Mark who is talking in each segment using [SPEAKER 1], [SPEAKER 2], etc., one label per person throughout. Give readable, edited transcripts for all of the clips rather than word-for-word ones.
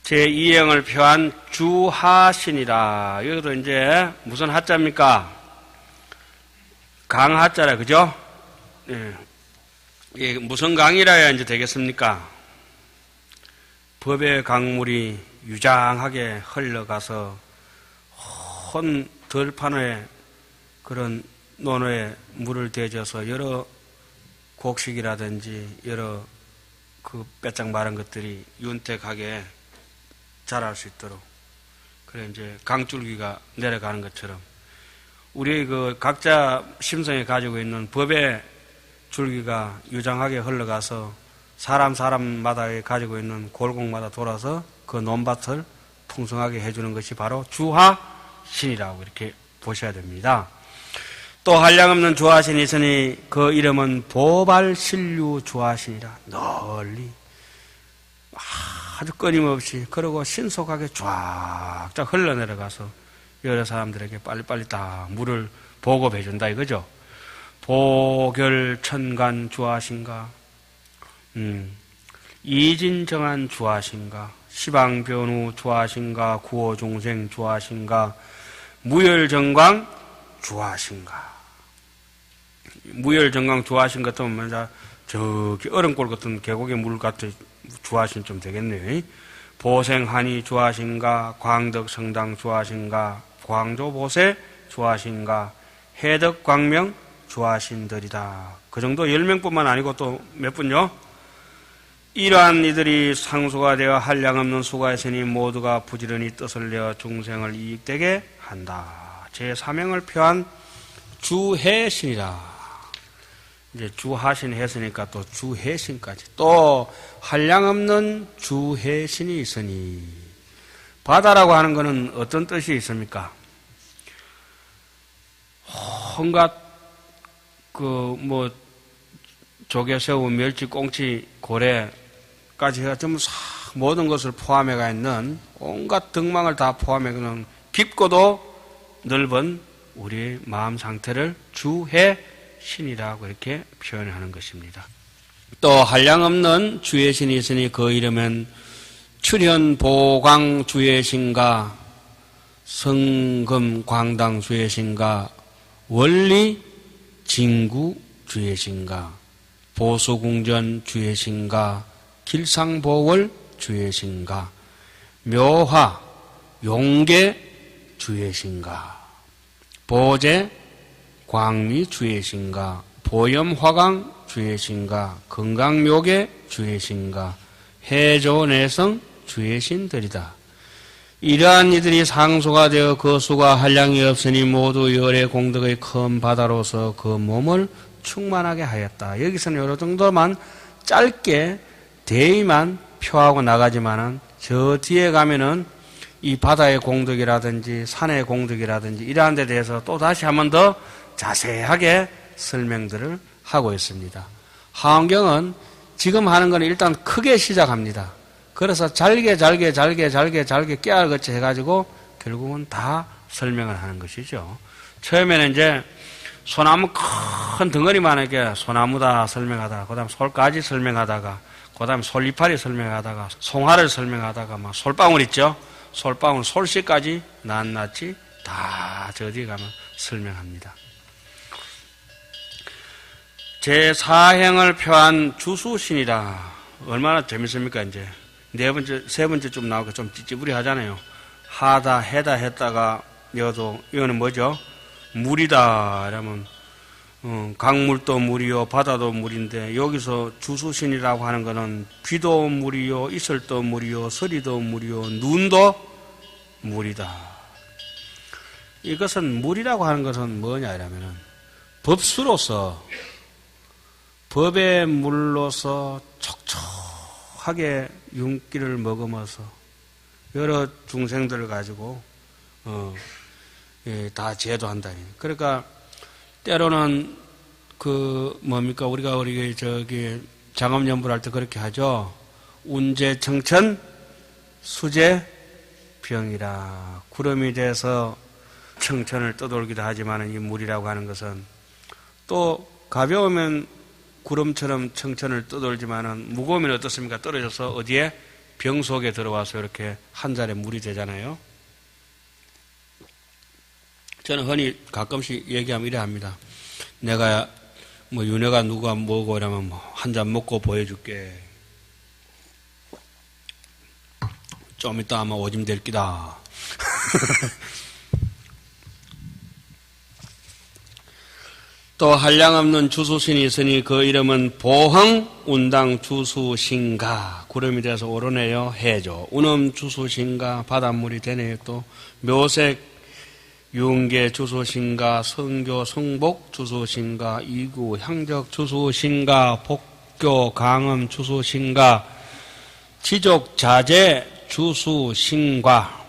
[SPEAKER 1] 제2행을 표한 주하신이라. 여기도 이제 무슨 하자입니까? 강하자라, 그죠? 예. 이게 무슨 강이라야 이제 되겠습니까? 법의 강물이 유장하게 흘러가서 혼 들판에 그런 논에 물을 대줘서 여러 곡식이라든지 여러 그 빼짝 마른 것들이 윤택하게 자랄 수 있도록, 그래 이제 강줄기가 내려가는 것처럼 우리 그 각자 심성에 가지고 있는 법의 줄기가 유장하게 흘러가서 사람마다 가지고 있는 골공마다 돌아서 그 논밭을 풍성하게 해주는 것이 바로 주하신이라고 이렇게 보셔야 됩니다. 또 한량없는 주하신이 있으니 그 이름은 보발신류 주하신이라. 널리 아주 끊임없이 그러고 신속하게 쫙쫙 흘러내려가서 여러 사람들에게 빨리빨리 다 물을 보급해 준다 이거죠. 보결천간 주하신가, 이진정한 주하신가, 시방변우 주하신가, 구호중생 주하신가, 무열정광 주하신가. 무열정광 주하신 같으면 먼저 저기 얼음골 같은 계곡의 물 같은 주하신 좀 되겠네요. 보생하니 주하신가, 광덕성당 주하신가, 광조보세 주하신가, 해덕광명 주하신들이다. 그 정도 10명뿐만 아니고 또 몇 분요? 이러한 이들이 상수가 되어 한량없는 수가있으니 모두가 부지런히 뜻을 내어 중생을 이익되게 한다. 제3행을 표한 주해신이라. 이제 주하신 했으니까 또 주해신까지. 또 한량없는 주해신이 있으니. 바다라고 하는 것은 어떤 뜻이 있습니까? 온갖 조개, 새우, 멸치, 꽁치, 고래까지 해가 전부 모든 것을 포함해가 있는 온갖 덕망을 다 포함해가는 깊고도 넓은 우리의 마음 상태를 주해신이라고 이렇게 표현하는 것입니다. 또 한량없는 주해신이 있으니 그 이름은 출현보광 주해신가, 성금광당 주해신가, 원리 진구 주해신가, 보수궁전 주해신가, 길상보월 주해신가, 묘화 용계 주해신가, 보제 광미 주해신가, 보염화강 주해신가, 건강묘계 주해신가, 해조내성 주해신들이다. 이러한 이들이 상수가 되어 그 수가 한량이 없으니 모두 열의 공덕의 큰 바다로서 그 몸을 충만하게 하였다. 여기서는 여러 정도만 짧게 대의만 표하고 나가지만은 저 뒤에 가면은 이 바다의 공덕이라든지 산의 공덕이라든지 이러한 데 대해서 또 다시 한 번 더 자세하게 설명들을 하고 있습니다. 하원경은 지금 하는 건 일단 크게 시작합니다. 그래서 잘게 깨알같이 해가지고 결국은 다 설명을 하는 것이죠. 처음에는 이제 소나무 큰 덩어리만하게 소나무다 설명하다가, 그 다음 솔가지 설명하다가, 그 다음 솔이파리 설명하다가, 송화를 설명하다가, 막 솔방울 있죠? 솔방울, 솔씨까지 낱낱이 다 저 뒤에 가면 설명합니다. 제4행을 표한 주수신이라. 얼마나 재밌습니까, 이제. 세 번째 좀 나오고 좀 찌찌부리 하잖아요. 하다, 해다 했다가, 이거는 뭐죠? 물이다. 이러면, 강물도 물이요, 바다도 물인데, 여기서 주수신이라고 하는 거는 비도 물이요, 이슬도 물이요, 서리도 물이요, 눈도 물이다. 이것은 물이라고 하는 것은 뭐냐, 이러면은, 법수로서, 법의 물로서 촉촉하게 윤기를 머금어서 여러 중생들을 가지고 다 제도한다. 그러니까 때로는 우리가 저기 장엄연불 할 때 그렇게 하죠. 운제청천 수제병이라. 구름이 돼서 청천을 떠돌기도 하지만 이 물이라고 하는 것은 또 가벼우면 구름처럼 청천을 떠돌지만은 무거우면 어떻습니까? 떨어져서 어디에? 병 속에 들어와서 이렇게 한 잔에 물이 되잖아요. 저는 흔히 가끔씩 얘기하면 이래 합니다. 내가 뭐 윤회가 누가 뭐고 이러면 뭐 한 잔 먹고 보여줄게. 좀 이따 아마 오줌 될 끼다. 또 한량없는 주수신이 있으니 그 이름은 보흥 운당 주수신가. 구름이 돼서 오르네요. 해죠. 운음 주수신가. 바닷물이 되네요. 또 묘색 윤계 주수신가. 성교 성복 주수신가. 이구 향적 주수신가. 복교 강음 주수신가. 지족 자재 주수신가.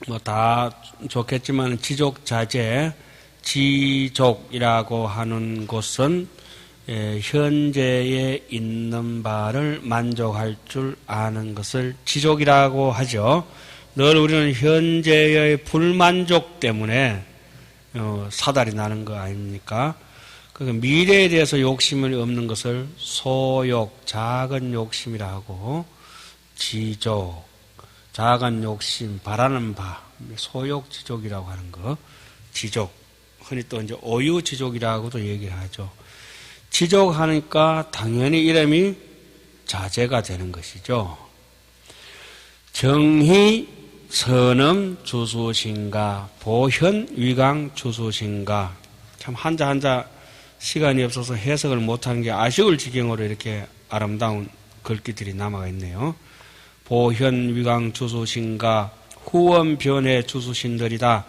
[SPEAKER 1] 뭐 다 좋겠지만 지족 자재 지족이라고 하는 것은 현재에 있는 바를 만족할 줄 아는 것을 지족이라고 하죠. 늘 우리는 현재의 불만족 때문에 사달이 나는 거 아닙니까? 그러니까 미래에 대해서 욕심이 없는 것을 소욕, 작은 욕심이라고 지족, 작은 욕심, 바라는 바, 소욕 지족이라고 하는 거, 지족. 흔히 또 이제 오유지족이라고도 얘기를 하죠. 지족하니까 당연히 이름이 자제가 되는 것이죠. 정희 선음 주수신가, 보현 위강 주수신가. 참 한자 시간이 없어서 해석을 못하는 게 아쉬울 지경으로 이렇게 아름다운 글귀들이 남아가 있네요. 보현 위강 주수신가, 후원 변의 주수신들이다.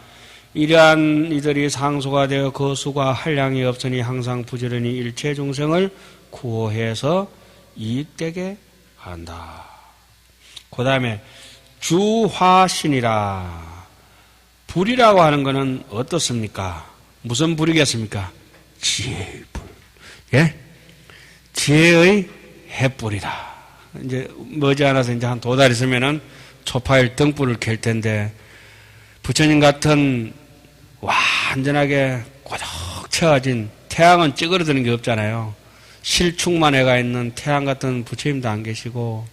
[SPEAKER 1] 이러한 이들이 상소가 되어 거수가 한량이 없으니 항상 부지런히 일체 중생을 구호해서 이익되게 한다. 그 다음에 주화신이라. 불이라고 하는 것은 어떻습니까? 무슨 불이겠습니까? 지혜의 불. 예? 지혜의 햇불이다. 이제 머지않아서 이제 한 두 달 있으면은 초파일 등불을 켤 텐데, 부처님 같은 완전하게 고독 채워진 태양은 찌그러드는 게 없잖아요. 실축만 해가 있는 태양 같은 부처님도 안 계시고,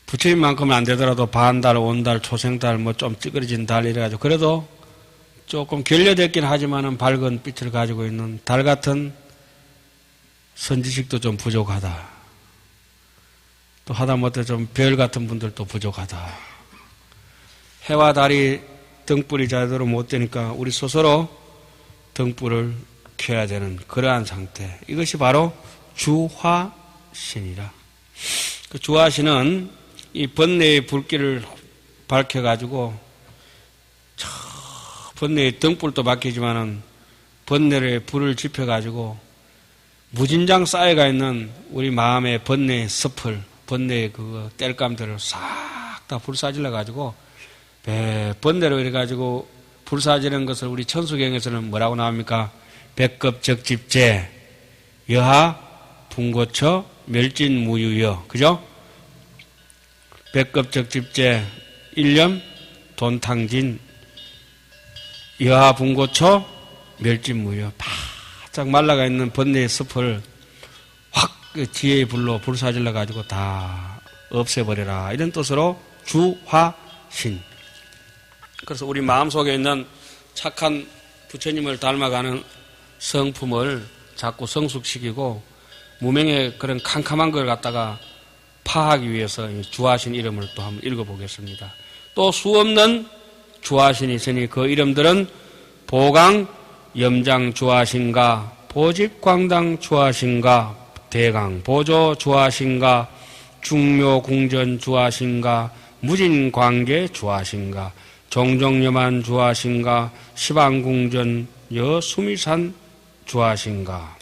[SPEAKER 1] 부처님만큼은 안 되더라도 반달, 온달, 초생달, 뭐 좀 찌그러진 달 이래가지고, 그래도 조금 결려됐긴 하지만은 밝은 빛을 가지고 있는 달 같은 선지식도 좀 부족하다. 또 하다못해 좀 별 같은 분들도 부족하다. 해와 달이 등불이 제대로 못 되니까 우리 스스로 등불을 켜야 되는 그러한 상태. 이것이 바로 주화신이라. 그 주화신은 이 번뇌의 불길을 밝혀가지고, 번뇌의 등불도 밝히지만은 번뇌의 불을 지펴가지고 무진장 쌓여가 있는 우리 마음의 번뇌의 습을, 번뇌의 그 땔감들을 싹 다 불사질러가지고 번뇌로 이래가지고 불사지는 것을 우리 천수경에서는 뭐라고 나옵니까? 백급적집제, 여하, 분고처, 멸진무유여. 그죠? 백급적집제, 일념, 돈탕진, 여하, 분고처, 멸진무유여. 바짝 말라가 있는 번뇌의 습을 확 지혜의 불로 불사질러가지고 다 없애버려라. 이런 뜻으로 주화신. 그래서 우리 마음속에 있는 착한 부처님을 닮아가는 성품을 자꾸 성숙시키고 무명의 그런 캄캄한 걸 갖다가 파하기 위해서 주화신 이름을 또 한번 읽어보겠습니다. 또 수없는 주화신이 있으니 그 이름들은 보강 염장 주화신가, 보집광당 주화신가, 대강 보조 주화신가, 중묘궁전 주화신가, 무진광계 주화신가, 종종여만 주화신가, 시방궁전 여수미산 주화신가,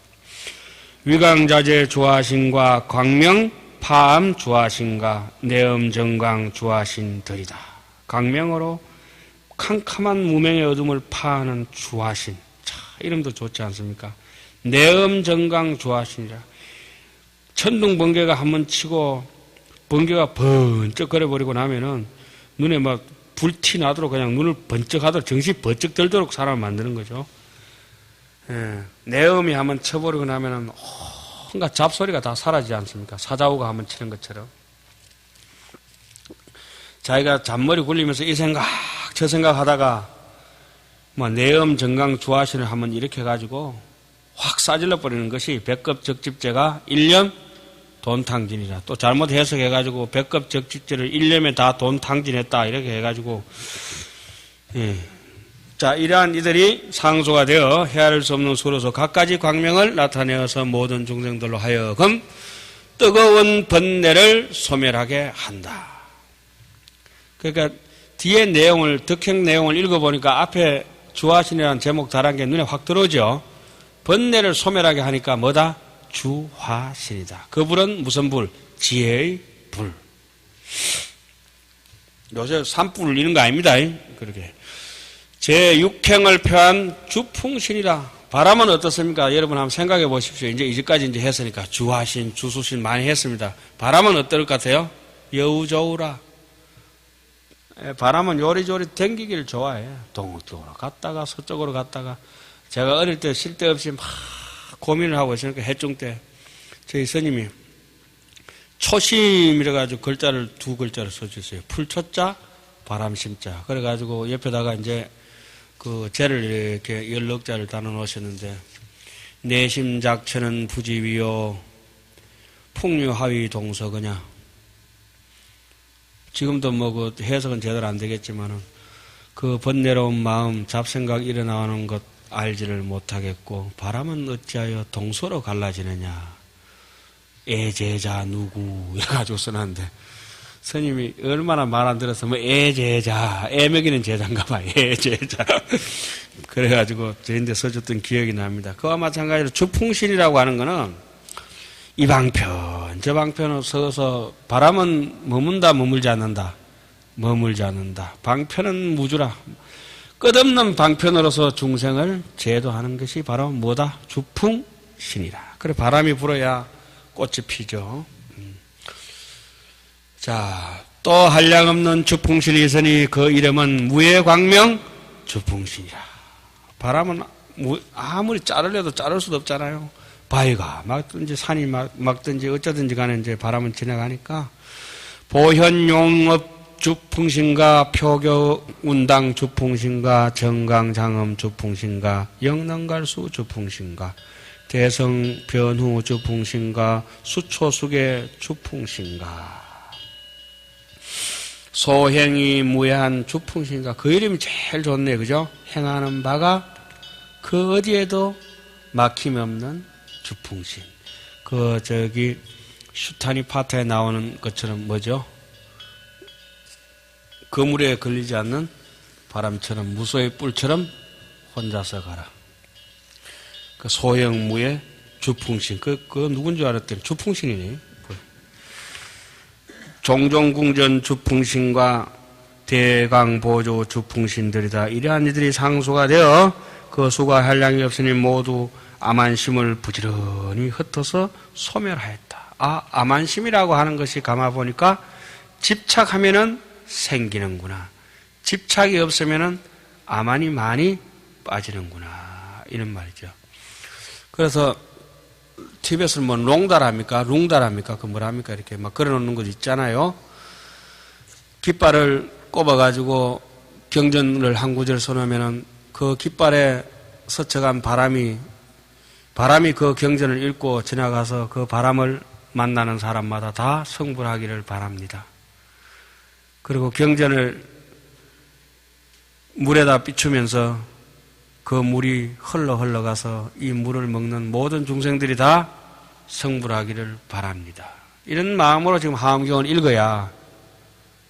[SPEAKER 1] 위강자재 주화신과 광명 파암 주화신가, 내음정강 주화신들이다. 광명으로 캄캄한 무명의 어둠을 파하는 주화신. 자, 이름도 좋지 않습니까? 내음정강 주화신이라. 천둥번개가 한번 치고 번개가 번쩍거려버리고 나면은 눈에 막 불티 나도록 그냥 눈을 번쩍하도록 정신이 번쩍 들도록 사람을 만드는 거죠. 예, 내음이 한번 쳐버리고 나면은 온갖 잡소리가 다 사라지지 않습니까? 사자우가 한번 치는 것처럼. 자기가 잔머리 굴리면서 이 생각, 저 생각 하다가, 내엄 정강 주화신을 한번 이렇게 해가지고 확 싸질러 버리는 것이 백급적집제가 1년 돈탕진이라. 또 잘못 해석해가지고 백급적집제를 1년에 다 돈탕진했다. 이렇게 해가지고, 예. 자, 이러한 이들이 상소가 되어 헤아릴 수 없는 수로서 갖가지 광명을 나타내어서 모든 중생들로 하여금 뜨거운 번뇌를 소멸하게 한다. 그러니까 뒤에 내용을, 득행 내용을 읽어보니까 앞에 주화신이라는 제목 달한 게 눈에 확 들어오죠. 번뇌를 소멸하게 하니까 뭐다? 주화신이다. 그 불은 무슨 불? 지혜의 불. 요새 산불을 이는 거 아닙니다. 그렇게. 제6행을 표한 주풍신이라. 바람은 어떻습니까? 여러분 한번 생각해 보십시오. 이제 이제까지 이제 했으니까 주화신, 주수신 많이 했습니다. 바람은 어떨 것 같아요? 여우저우라. 바람은 요리조리 댕기기를 좋아해. 동쪽으로 갔다가 서쪽으로 갔다가. 제가 어릴 때 쉴 데 없이 막 고민을 하고 있으니까 해중 때 저희 스님이 초심이라 가지고 글자를 두 글자를 써주세요. 풀초자, 바람심자. 그래가지고 옆에다가 이제 그 재를 이렇게 16자를 달아 놓으셨는데, 내심작천은 부지위요 풍류하위 동서거냐. 지금도 그 해석은 제대로 안 되겠지만은 그 번뇌로운 마음, 잡생각 일어나는 것 알지를 못하겠고, 바람은 어찌하여 동서로 갈라지느냐. 애제자 누구 이래가지고 써놨는데, 스님이 얼마나 말 안 들어서 애제자, 애 먹이는 제자인가 봐. 애제자. 그래가지고 저인데 써줬던 기억이 납니다. 그와 마찬가지로 주풍신이라고 하는 거는 이 방편, 저 방편을 써서 바람은 머문다, 머물지 않는다. 머물지 않는다. 방편은 무주라. 끝없는 방편으로서 중생을 제도하는 것이 바로 뭐다? 주풍신이라. 그래, 바람이 불어야 꽃이 피죠. 자, 또 한량없는 주풍신이 있으니 그 이름은 무예광명 주풍신이라. 바람은 아무리 자르려도 자를 수도 없잖아요. 바위가 막든지 산이 막든지 어쩌든지 간에 이제 바람은 지나가니까, 보현용업 주풍신가, 표교운당 주풍신가, 정강장엄 주풍신가, 영능갈수 주풍신가, 대성변후 주풍신가, 수초수계 주풍신가, 소행이 무해한 주풍신가. 그 이름이 제일 좋네, 그죠? 행하는 바가 그 어디에도 막힘이 없는 주풍신. 슈타니 파타에 나오는 것처럼 뭐죠? 그물에 걸리지 않는 바람처럼, 무소의 뿔처럼 혼자서 가라. 그 소형무의 주풍신. 그거 누군 줄 알았더니 주풍신이네. 종종궁전 주풍신과 대강보조 주풍신들이다. 이러한 이들이 상소가 되어 그 수가 한량이 없으니 모두 아만심을 부지런히 흩어서 소멸하였다. 아만심이라고 하는 것이 가만 보니까 집착하면은 생기는구나. 집착이 없으면은 아만이 많이 빠지는구나. 이런 말이죠. 그래서 TV에서는 뭐 롱달합니까? 룽달합니까? 그 뭐랍니까? 이렇게 막 걸어놓는 것 있잖아요. 깃발을 꼽아가지고 경전을 한 구절 써놓으면은 그 깃발에 스쳐간 바람이 그 경전을 읽고 지나가서 그 바람을 만나는 사람마다 다 성불하기를 바랍니다. 그리고 경전을 물에다 비추면서 그 물이 흘러가서 이 물을 먹는 모든 중생들이 다 성불하기를 바랍니다. 이런 마음으로 지금 하엄경을 읽어야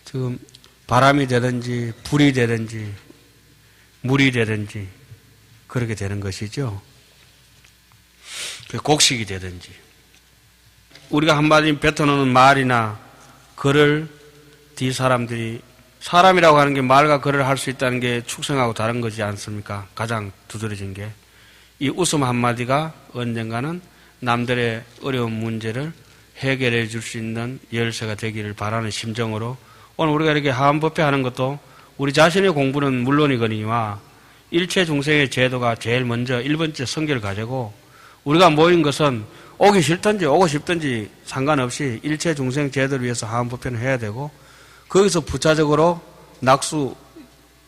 [SPEAKER 1] 지금 바람이 되든지 불이 되든지 물이 되든지 그렇게 되는 것이죠. 곡식이 되든지. 우리가 한마디 뱉어놓는 말이나 글을 뒤 사람들이, 사람이라고 하는 게 말과 글을 할 수 있다는 게 축생하고 다른 거지 않습니까? 가장 두드러진 게. 이 웃음 한마디가 언젠가는 남들의 어려운 문제를 해결해 줄 수 있는 열쇠가 되기를 바라는 심정으로 오늘 우리가 이렇게 하엄법회 하는 것도 우리 자신의 공부는 물론이거니와 일체 중생의 제도가 제일 먼저 1번째 성결 가지고 우리가 모인 것은 오기 싫든지 오고 싶든지 상관없이 일체 중생 제도를 위해서 하원법회는 해야 되고, 거기서 부차적으로 낙수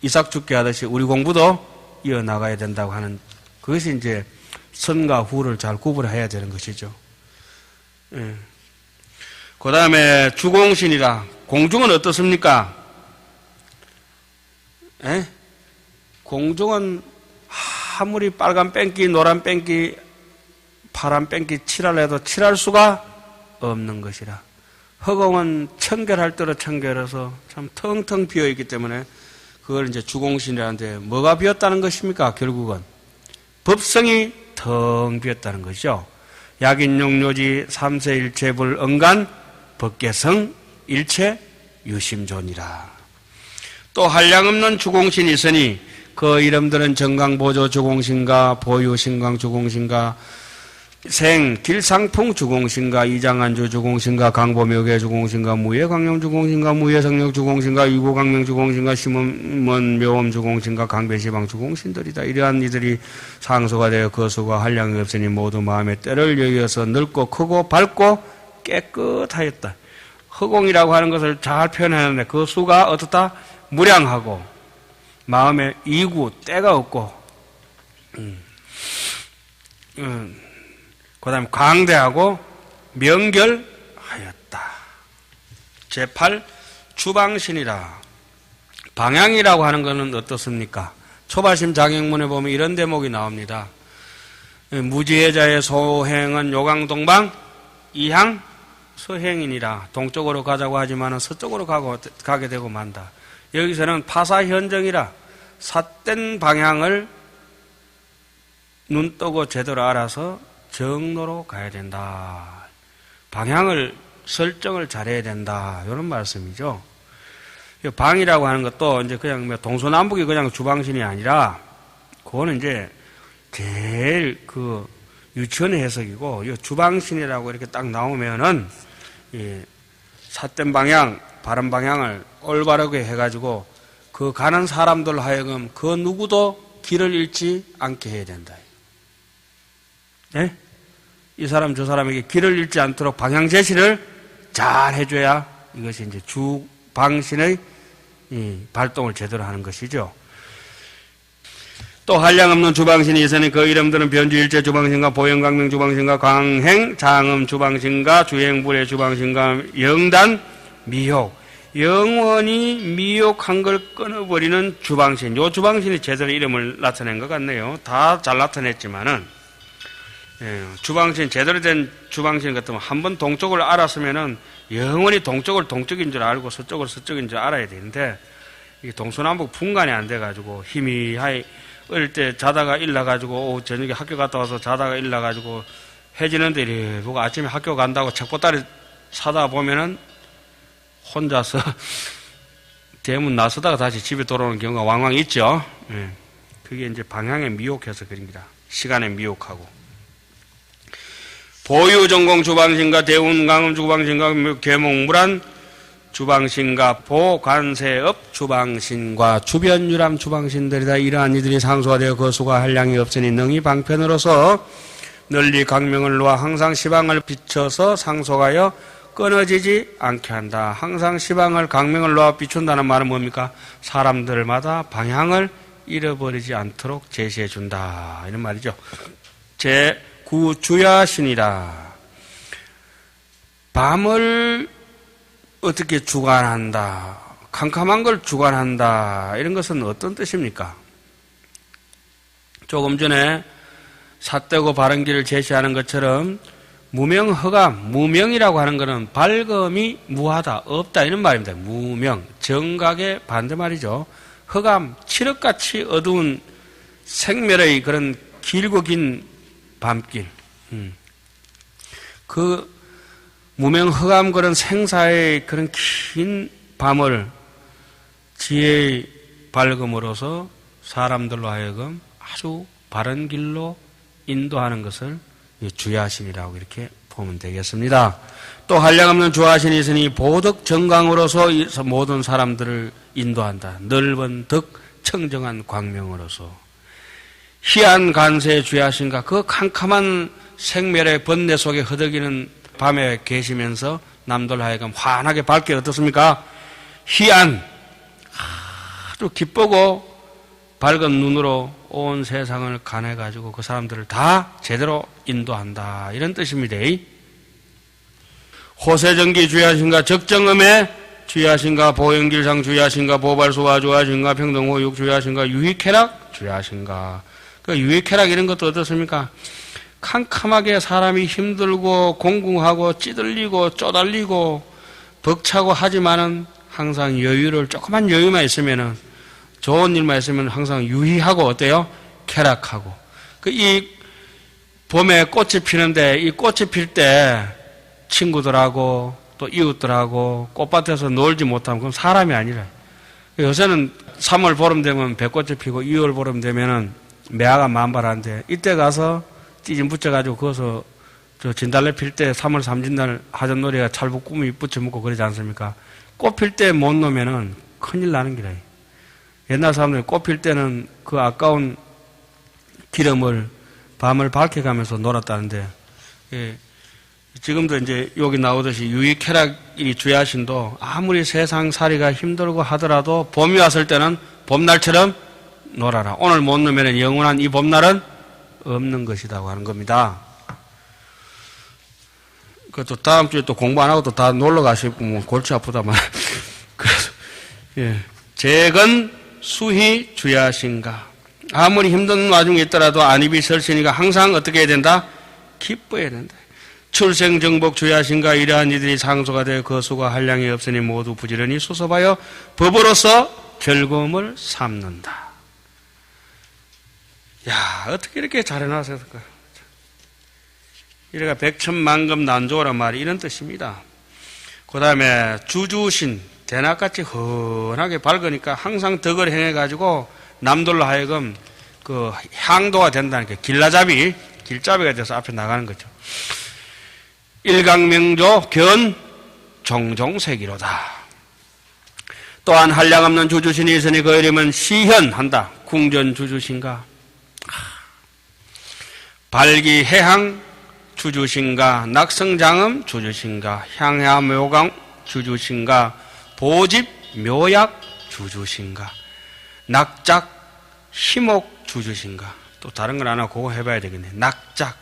[SPEAKER 1] 이삭 죽게 하듯이 우리 공부도 이어나가야 된다고 하는, 그것이 이제 선과 후를 잘 구분해야 되는 것이죠. 예. 그 다음에 주공신이라. 공중은 어떻습니까? 예? 공중은 아무리 빨간 뺑기, 노란 뺑기, 파란 뺑기 칠하려 해도 칠할 수가 없는 것이라. 허공은 청결할 대로 청결해서 참 텅텅 비어있기 때문에 그걸 이제 주공신이라는데, 뭐가 비었다는 것입니까? 결국은 법성이 텅 비었다는 것이죠. 약인용료지 삼세일체불 응간 법계성 일체 유심존이라. 또 한량없는 주공신이 있으니 그 이름들은 정강보조 주공신과 보유신광 주공신과 생 길상풍 주공신과 이장안주 주공신과 강보묘계 주공신과 무예광령 주공신과 무예성령 주공신과 이고광명 주공신과 심음원 묘엄 주공신과 강배시방 주공신들이다. 이러한 이들이 상소가 되어 거수가 한량이 없으니 모두 마음의 때를 여기어서 넓고 크고 밝고 깨끗하였다. 허공이라고 하는 것을 잘 표현하는데 그 수가 어떻다? 무량하고 마음에 이구 때가 없고 그 다음에 광대하고 명결하였다. 제8 주방신이라. 방향이라고 하는 것은 어떻습니까? 초발심 장행문에 보면 이런 대목이 나옵니다. 무지혜자의 소행은 요강동방 이향 서행이니라. 동쪽으로 가자고 하지만 서쪽으로 가게 되고 만다. 여기서는 파사현정이라. 삿된 방향을 눈 뜨고 제대로 알아서 정로로 가야 된다. 방향을 설정을 잘해야 된다. 이런 말씀이죠. 방이라고 하는 것도 이제 그냥 동서남북이 그냥 주방신이 아니라, 그거는 이제 제일 그 유치원의 해석이고, 이 주방신이라고 이렇게 딱 나오면은 이 삿된 방향, 바른 방향을 올바르게 해가지고 그 가는 사람들 하여금 그 누구도 길을 잃지 않게 해야 된다. 네? 이 사람 저 사람에게 길을 잃지 않도록 방향 제시를 잘 해줘야 이것이 이제 주방신의 이 발동을 제대로 하는 것이죠. 또 한량없는 주방신이 있으니 그 이름들은 변주일체 주방신과 보영강명 주방신과 강행 장음 주방신과 주행불의 주방신과 영단 미혹, 영원히 미혹한 걸 끊어버리는 주방신. 요 주방신이 제대로 이름을 나타낸 것 같네요. 다 잘 나타냈지만은, 주방신, 제대로 된 주방신 같으면 한번 동쪽을 알았으면은 영원히 동쪽을 동쪽인 줄 알고 서쪽을 서쪽인 줄 알아야 되는데, 이게 동서남북 분간이 안 돼가지고 희미하게 어릴 때 자다가 일나가지고 저녁에 학교 갔다 와서 자다가 일나가지고 해지는데 이래 보고 아침에 학교 간다고 책보따리 사다 보면은 혼자서 대문 나서다가 다시 집에 돌아오는 경우가 왕왕 있죠. 그게 이제 방향에 미혹해서 그립니다. 시간에 미혹하고. 보유전공 주방신과 대운강음 주방신과 계몽물안 주방신과 보관세업 주방신과 주변유람 주방신들이다. 이러한 이들이 상소가 되어 거수가 한량이 없으니 능히 방편으로서 널리 강명을 놓아 항상 시방을 비춰서 상소가여 끊어지지 않게 한다. 항상 시방을 강명을 놓아 비춘다는 말은 뭡니까? 사람들마다 방향을 잃어버리지 않도록 제시해 준다. 이런 말이죠. 제9주야신이라. 밤을 어떻게 주관한다. 캄캄한 걸 주관한다. 이런 것은 어떤 뜻입니까? 조금 전에 삿되고 바른 길을 제시하는 것처럼 무명허감, 무명이라고 하는 것은 밝음이 무하다, 없다 이런 말입니다. 무명, 정각의 반대말이죠. 허감, 칠흑같이 어두운 생멸의 그런 길고 긴 밤길. 그 무명허감 그런 생사의 그런 긴 밤을 지혜의 밝음으로서 사람들로 하여금 아주 바른 길로 인도하는 것을 주야신이라고 이렇게 보면 되겠습니다. 또 한량없는 주야신이 있으니 보덕 정강으로서 모든 사람들을 인도한다. 넓은 덕 청정한 광명으로서 희한 간세 주야신과 그 캄캄한 생멸의 번뇌 속에 허덕이는 밤에 계시면서 남들 하여금 환하게 밝게 어떻습니까? 희안, 아주 기쁘고 밝은 눈으로 온 세상을 가내가지고 그 사람들을 다 제대로 인도한다. 이런 뜻입니다. 호세정기 주야신가, 적정음에 주야신가, 보영길상 주야신가, 보발소와 주야신가, 평등호육 주야신가, 유익쾌락 주야신가. 그 유익쾌락 이런 것도 어떻습니까? 캄캄하게 사람이 힘들고 공궁하고 찌들리고 쪼달리고 벅차고 하지만은 항상 여유를, 조그만 여유만 있으면은, 좋은 일만 있으면 항상 유희하고 어때요? 쾌락하고. 이 봄에 꽃이 피는데 이 꽃이 필 때 친구들하고 또 이웃들하고 꽃밭에서 놀지 못하면 그럼 사람이 아니라. 요새는 3월 보름 되면 배꽃이 피고 2월 보름 되면은 매화가 만발한데, 이때 가서 찌진 붙여가지고 거기서 저 진달래 필 때 3월 삼진날 하전놀이가 찰북 꾸미 붙여먹고 그러지 않습니까? 꽃 필 때 못 놓으면은 큰일 나는 기라. 옛날 사람들이 꽃 필 때는 그 아까운 기름을 밤을 밝혀가면서 놀았다는데, 예, 지금도 이제 여기 나오듯이 유익쾌락이 주야신도 아무리 세상살이가 힘들고 하더라도 봄이 왔을 때는 봄날처럼 놀아라. 오늘 못 놓으면 영원한 이 봄날은 없는 것이라고 하는 겁니다. 그또 다음 주에 또 공부 안 하고 또 다 놀러 가시고 뭐 골치 아프다만. 그래서 예, 재건 수희 주야신가. 아무리 힘든 와중에 있더라도 안입이 설치니까 항상 어떻게 해야 된다? 기뻐해야 된다. 출생정복 주야신가. 이러한 이들이 상소가 되어 거수가 한량이 없으니 모두 부지런히 수습하여 법으로서 즐거움을 삼는다. 야, 어떻게 이렇게 잘 해놨을까? 이래가 백천만금 난조란 말이 이런 뜻입니다. 그 다음에 주주신, 대낮같이 헌하게 밝으니까 항상 덕을 행해가지고 남들로 하여금 그 향도가 된다는 게 길잡이가 돼서 앞에 나가는 거죠. 일강명조 견 정종세기로다. 또한 한량없는 주주신이 있으니 그 이름은 시현한다. 궁전 주주신가. 발기해항 주주신가. 낙성장음 주주신가. 향야묘강 주주신가. 보집 묘약 주주신가. 낙작 희목 주주신가. 또 다른 건 하나 그거 해봐야 되겠네. 낙작.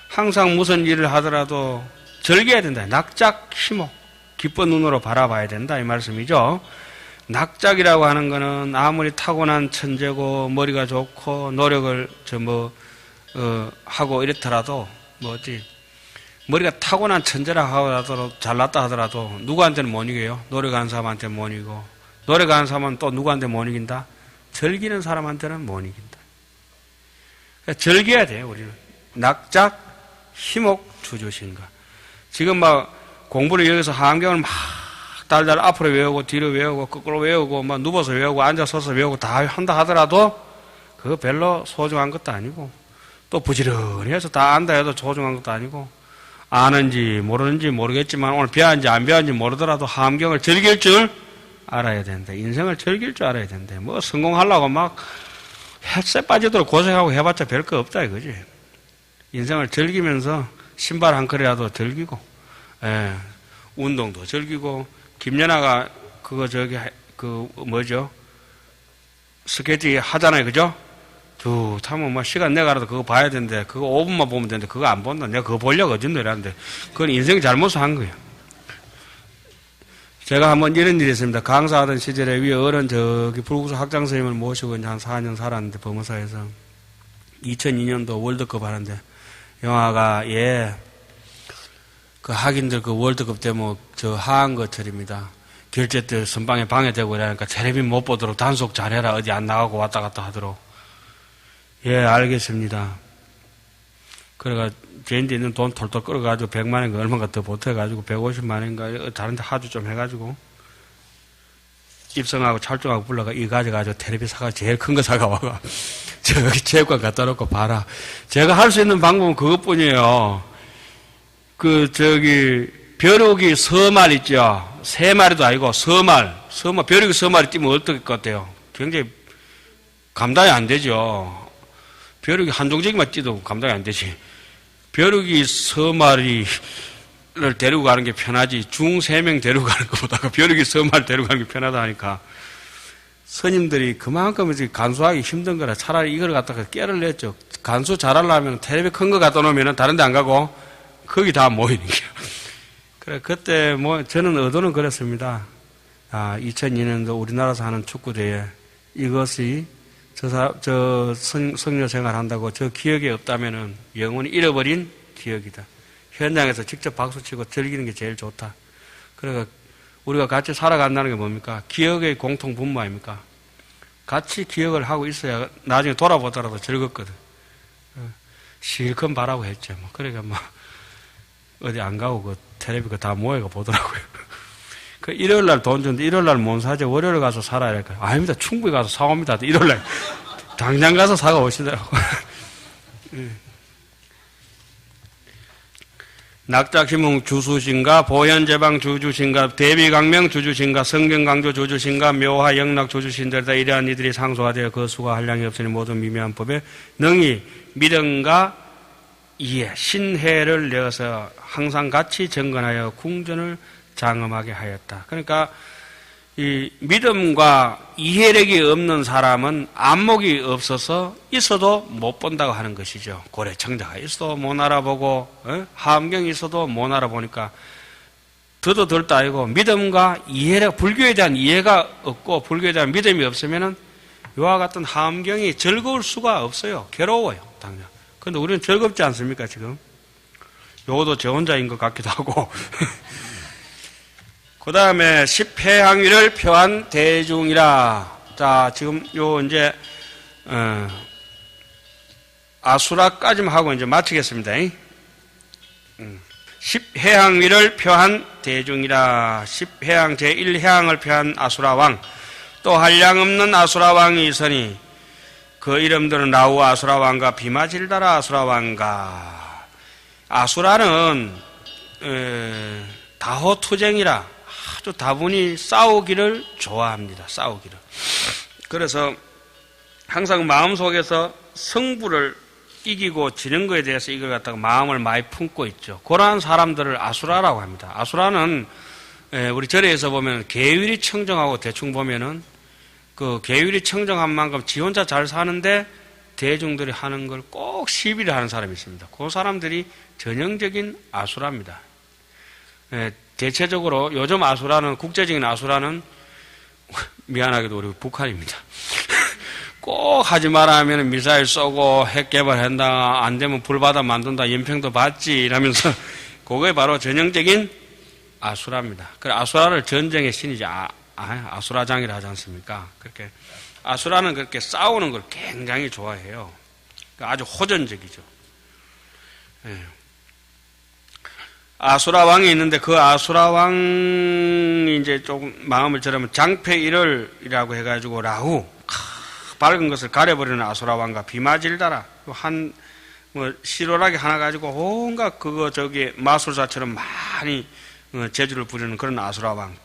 [SPEAKER 1] 항상 무슨 일을 하더라도 즐겨야 된다. 낙작 희목. 기쁜 눈으로 바라봐야 된다. 이 말씀이죠. 낙작이라고 하는 거는 아무리 타고난 천재고 머리가 좋고 노력을 하고 이렇더라도 머리가 타고난 천재라 하더라도 잘났다 하더라도 누구한테는 못 이겨요. 노력하는 사람한테는 못 이기고, 노력하는 사람은 또 누구한테 못 이긴다? 즐기는 사람한테는 못 이긴다. 그러니까 즐겨야 돼요, 우리는. 낙작 희목 주주신가. 지금 막 공부를 여기서 한경을 막 달달 앞으로 외우고 뒤로 외우고 거꾸로 외우고 막 누워서 외우고 앉아서 서서 외우고 다 한다 하더라도 그거 별로 소중한 것도 아니고, 또 부지런히 해서 다 안다 해도 소중한 것도 아니고, 아는지 모르는지 모르겠지만 오늘 배웠는지 안 배웠는지 모르더라도 함경을 즐길 줄 알아야 된다. 인생을 즐길 줄 알아야 된다. 뭐 성공하려고 막 햇새 빠지도록 고생하고 해봤자 별 거 없다 이거지. 인생을 즐기면서 신발 한 컬이라도 즐기고, 예, 운동도 즐기고. 김연아가 스케이트 하잖아요, 그죠? 쭉 타면 뭐 시간 내가라도 그거 봐야 되는데, 그거 5분만 보면 되는데 그거 안 본다. 내가 그거 보려고 어딘 이라는데 그건 인생 잘못을 한 거예요. 제가 한번 이런 일이 있습니다. 강사하던 시절에 위에 어른 저기 불구소 학장 선생님을 모시고 이제 한 4년 살았는데, 법무사에서 2002년도 월드컵 하는데, 영화가 그 학인들 그 월드컵 되면 저 하한 것처럼입니다. 결제 때 선방에 방해되고 이러니까 텔레비 못 보도록 단속 잘해라. 어디 안 나가고 왔다 갔다 하도록. 예, 알겠습니다. 그래가 제인데 있는 돈 털털 끌어가지고 100만 원인가 얼마가 더 보태가지고 150만 원인가 다른 데 하주 좀 해가지고 입성하고 찰정하고 불러가 이 가져가지고 텔레비 사가 제일 큰 거 사가 와가 저기 체육관 갖다 놓고 봐라. 제가 할 수 있는 방법은 그것뿐이에요. 벼룩이 서말 있죠. 세 마리도 아니고 서말, 벼룩이 서말이 뛰면 어떨 것 같아요? 굉장히 감당이 안 되죠. 벼룩이 한 종족이만 뛰도 감당이 안 되지. 벼룩이 서마리를 데리고 가는 게 편하지 중 3명 데리고 가는 것보다 벼룩이 서마리 데리고 가는 게 편하다 하니까 스님들이 그만큼 이제 간수하기 힘든 거라 차라리 이걸 갖다가 깨를 냈죠. 간수 잘하려면 텔레비 큰 거 갖다 놓으면 다른 데 안 가고 거기 다 모이는 거예요. 그래, 그때 저는 의도는 그랬습니다. 2002년도 우리나라에서 하는 축구대회 이것이 성녀 생활 한다고 저 기억이 없다면은 영원히 잃어버린 기억이다. 현장에서 직접 박수치고 즐기는 게 제일 좋다. 그러니까 우리가 같이 살아간다는 게 뭡니까? 기억의 공통 분모 아닙니까? 같이 기억을 하고 있어야 나중에 돌아보더라도 즐겁거든. 실컷 바라고 했죠. 그러니까 어디 안 가고 그 텔레비 다 모여가 보더라고요. 그 일요일날 돈 주는데 일요일날 못 사지 월요일 가서 사라 이럴까? 아닙니다. 충분히 가서 사옵니다. 일요일날 당장 가서 사가 오시더라고. 낙작시몽 주수신가 보현제방 주주신가 대비강명 주주신가 성경강조 주주신가 묘화 영락 주주신들다 이러한 이들이 상소가 되어 그 수가 한량이 없으니 모든 미묘한 법에 능히 믿음과 이해 신해를 내어서 항상 같이 정건하여 궁전을 장엄하게 하였다. 그러니까 이 믿음과 이해력이 없는 사람은 안목이 없어서 있어도 못 본다고 하는 것이죠. 고래청자가 있어도 못 알아보고 하엄경이 있어도 못 알아보니까 더도 덜도 아니고 믿음과 이해력, 불교에 대한 이해가 없고 불교에 대한 믿음이 없으면은 이와 같은 하엄경이 즐거울 수가 없어요. 괴로워요, 당장. 그런데 우리는 즐겁지 않습니까, 지금? 요것도 저 혼자인 것 같기도 하고. 그 다음에 십회향위를 표한 대중이라. 자, 지금 이제, 아수라까지만 하고 이제 마치겠습니다. 십회향위를 표한 대중이라. 십회향 제1회향을 표한 아수라왕. 또 한량 없는 아수라왕이 있으니 그 이름들은 라우 아수라왕과 비마질다라 아수라왕과. 아수라는 다호투쟁이라 아주 다분히 싸우기를 좋아합니다. 싸우기를. 그래서 항상 마음속에서 성부를 이기고 지는 것에 대해서 이걸 갖다가 마음을 많이 품고 있죠. 그러한 사람들을 아수라라고 합니다. 아수라는 우리 절에서 보면 계율이 청정하고 대충 보면은 그 계율이 청정한 만큼 지 혼자 잘 사는데 대중들이 하는 걸 꼭 시비를 하는 사람이 있습니다. 그 사람들이 전형적인 아수라입니다. 대체적으로 요즘 아수라는, 국제적인 아수라는 미안하게도 우리 북한입니다. 꼭 하지 마라 하면 미사일 쏘고 핵 개발한다, 안 되면 불바다 만든다, 연평도 받지 이러면서 그게 바로 전형적인 아수라입니다. 그 아수라를 전쟁의 신이지 아수라장이라 하지 않습니까? 그렇게 아수라는 그렇게 싸우는 걸 굉장히 좋아해요. 아주 호전적이죠. 아수라 왕이 있는데 그 아수라 왕이 이제 조금 마음을 저라면 장패일월이라고 해가지고 라후 밝은 것을 가려버리는 아수라 왕과 비마질다라 시로라기 하나 가지고 온갖 마술사처럼 많이 재주를 부리는 그런 아수라 왕.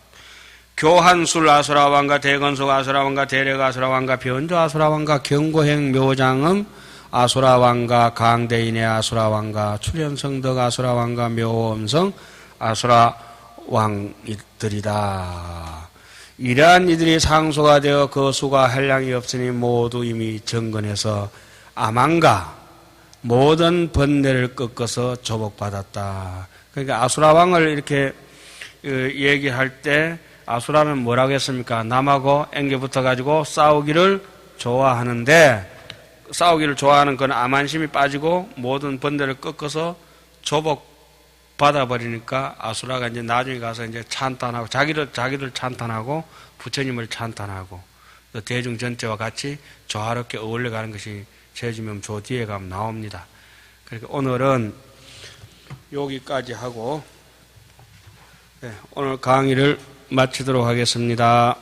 [SPEAKER 1] 교한술 아수라 왕과 대건속 아수라 왕과 대력 아수라 왕과 변조 아수라 왕과 경고행 묘장음 아수라 왕과 강대인의 아수라 왕과 출현성덕 아수라 왕과 묘엄성 아수라 왕이들이다. 이러한 이들이 상소가 되어 그 수가 한량이 없으니 모두 이미 정건해서 아만가 모든 번뇌를 꺾어서 조복받았다. 그러니까 아수라 왕을 이렇게 얘기할 때 아수라는 뭐라고 했습니까? 남하고 앵겨 붙어가지고 싸우기를 좋아하는데 싸우기를 좋아하는 건 암안심이 빠지고 모든 번뇌를 꺾어서 조복 받아버리니까 아수라가 이제 나중에 가서 이제 찬탄하고 자기들 찬탄하고 부처님을 찬탄하고 대중 전체와 같이 조화롭게 어울려가는 것이 제주명 조 뒤에 가면 나옵니다. 그러니까 오늘은 여기까지 하고 오늘 강의를 마치도록 하겠습니다.